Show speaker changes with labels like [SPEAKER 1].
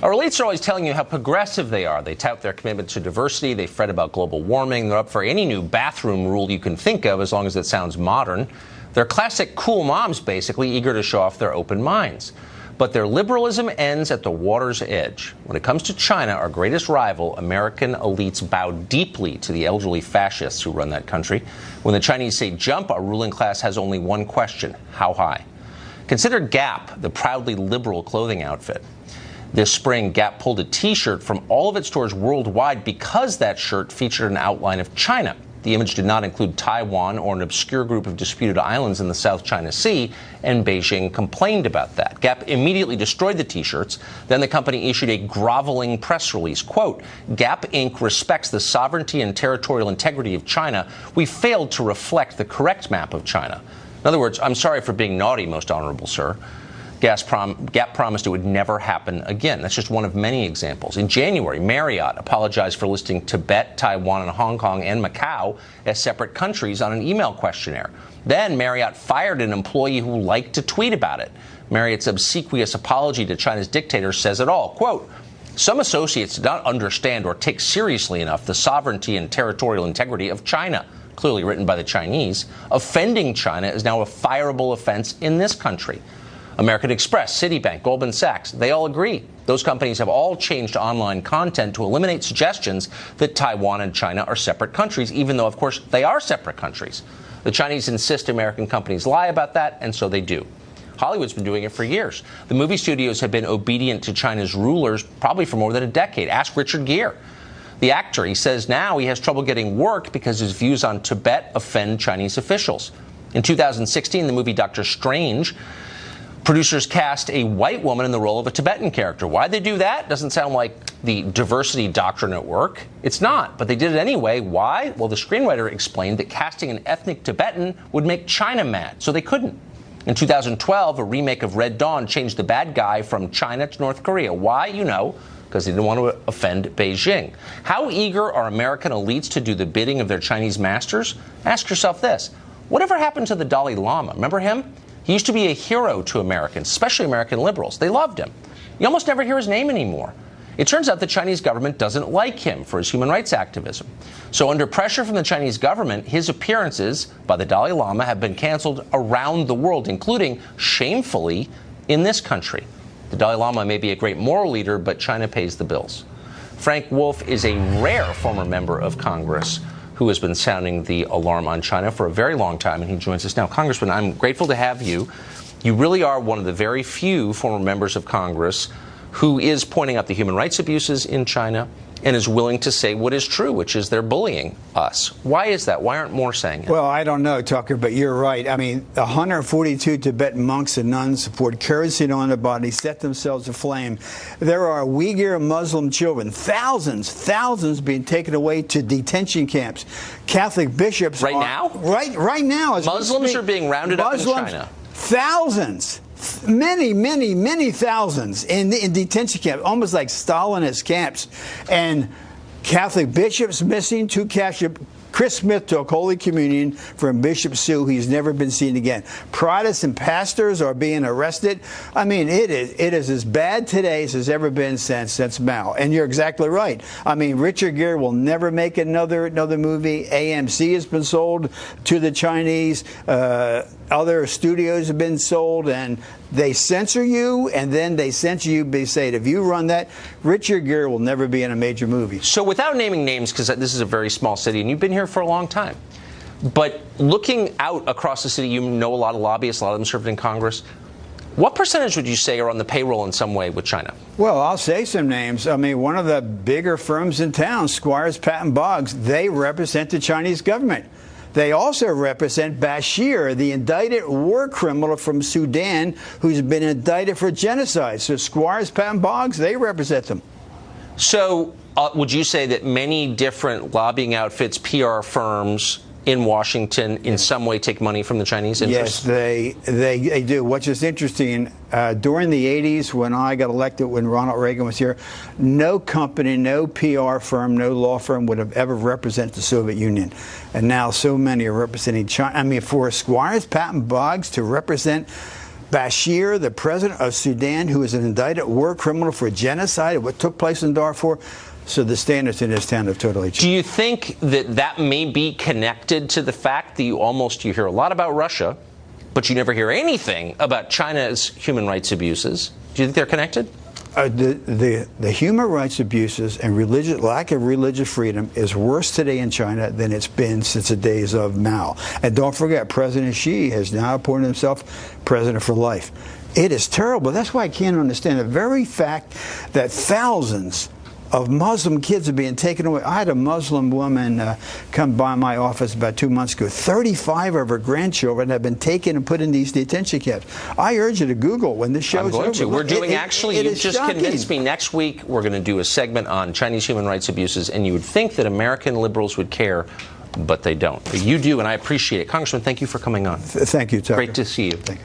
[SPEAKER 1] Our elites are always telling you how progressive they are. They tout their commitment to diversity. They fret about global warming. They're up for any new bathroom rule you can think of as long as it sounds modern. They're classic cool moms, basically, eager to show off their open minds. But their liberalism ends at the water's edge. When it comes to China, our greatest rival, American elites bow deeply to the elderly fascists who run that country. When the Chinese say jump, our ruling class has only one question: how high? Consider Gap, the proudly liberal clothing outfit. This spring, Gap pulled a T-shirt from all of its stores worldwide because that shirt featured an outline of China. The image did not include Taiwan or an obscure group of disputed islands in the South China Sea, and Beijing complained about that. Gap immediately destroyed the T-shirts. Then the company issued a groveling press release. Quote, Gap Inc. respects the sovereignty and territorial integrity of China. We failed to reflect the correct map of China. In other words, I'm sorry for being naughty, most honorable sir. Gap promised it would never happen again. That's just one of many examples. In January, Marriott apologized for listing Tibet, Taiwan, and Hong Kong and Macau as separate countries on an email questionnaire. Then Marriott fired an employee who liked to tweet about it. Marriott's obsequious apology to China's dictator says it all. Quote, some associates did not understand or take seriously enough the sovereignty and territorial integrity of China. Clearly written by the Chinese. Offending China is now a fireable offense in this country. American Express, Citibank, Goldman Sachs, they all agree. Those companies have all changed online content to eliminate suggestions that Taiwan and China are separate countries, even though, of course, they are separate countries. The Chinese insist American companies lie about that, and so they do. Hollywood's been doing it for years. The movie studios have been obedient to China's rulers probably for more than a decade. Ask Richard Gere. The actor, he says now he has trouble getting work because his views on Tibet offend Chinese officials. In 2016, the movie Doctor Strange, producers cast a white woman in the role of a Tibetan character. Why'd they do that? Doesn't sound like the diversity doctrine at work. It's not, but they did it anyway. Why? Well, the screenwriter explained that casting an ethnic Tibetan would make China mad, so they couldn't. In 2012, a remake of Red Dawn changed the bad guy from China to North Korea. Why? You know, because they didn't want to offend Beijing. How eager are American elites to do the bidding of their Chinese masters? Ask yourself this. Whatever happened to the Dalai Lama? Remember him? He used to be a hero to Americans, especially American liberals. They loved him. You almost never hear his name anymore. It turns out the Chinese government doesn't like him for his human rights activism. So under pressure from the Chinese government, his appearances by the Dalai Lama have been canceled around the world, including, shamefully, in this country. The Dalai Lama may be a great moral leader, but China pays the bills. Frank Wolf is a rare former member of Congress who has been sounding the alarm on China for a very long time, and he joins us now. Congressman, I'm grateful to have you. You really are one of the very few former members of Congress who is pointing out the human rights abuses in China and is willing to say what is true, which is they're bullying us. Why is that? Why aren't more saying it?
[SPEAKER 2] Well, I don't know, Tucker, but you're right. I mean, 142 Tibetan monks and nuns poured kerosene on their bodies, set themselves aflame. There are Uyghur Muslim children, thousands being taken away to detention camps. Catholic bishops
[SPEAKER 1] right now?
[SPEAKER 2] Right now.
[SPEAKER 1] Muslims are being rounded up in China.
[SPEAKER 2] Thousands. Many thousands in detention camps, almost like Stalinist camps. And Catholic bishops missing, two Catholic. Chris Smith took Holy Communion from Bishop Sue. He's never been seen again. Protestant pastors are being arrested. I mean, it is as bad today as it's ever been since Mao. And you're exactly right. I mean, Richard Gere will never make another movie. AMC has been sold to the Chinese. Other studios have been sold, and they censor you, and then they censor you. They say, if you run that, Richard Gere will never be in a major movie.
[SPEAKER 1] So without naming names, because this is a very small city, and you've been here for a long time, but looking out across the city, you know a lot of lobbyists, a lot of them served in Congress. What percentage would you say are on the payroll in some way with China?
[SPEAKER 2] Well, I'll say some names. I mean, one of the bigger firms in town, Squires, Patton Boggs, they represent the Chinese government. They also represent Bashir, the indicted war criminal from Sudan who's been indicted for genocide. So Squires, Patton Boggs, they represent them.
[SPEAKER 1] So would you say that many different lobbying outfits, PR firms in Washington in some way take money from the Chinese interests?
[SPEAKER 2] Yes, they do. What's just interesting, during the 80s when I got elected, when Ronald Reagan was here, no company, no PR firm, no law firm would have ever represented the Soviet Union. And now so many are representing China. I mean, for Squires, Patton Boggs to represent Bashir, the president of Sudan, who is an indicted war criminal for genocide, what took place in Darfur. So the standards in this town have totally changed.
[SPEAKER 1] Do you think that that may be connected to the fact that you hear a lot about Russia, but you never hear anything about China's human rights abuses? Do you think they're connected?
[SPEAKER 2] The human rights abuses and lack of religious freedom is worse today in China than it's been since the days of Mao. And don't forget, President Xi has now appointed himself president for life. It is terrible. That's why I can't understand the very fact that thousands of Muslim kids are being taken away. I had a Muslim woman come by my office about 2 months ago. 35 of her grandchildren have been taken and put in these detention camps. I urge you to Google when this show's over.
[SPEAKER 1] I'm going to. We're doing you just
[SPEAKER 2] shocking.
[SPEAKER 1] Convinced me. Next week, we're going to do a segment on Chinese human rights abuses, and you would think that American liberals would care, but they don't. But you do, and I appreciate it. Congressman, thank you for coming on.
[SPEAKER 2] Thank you, Tucker.
[SPEAKER 1] Great to see you.
[SPEAKER 2] Thank you.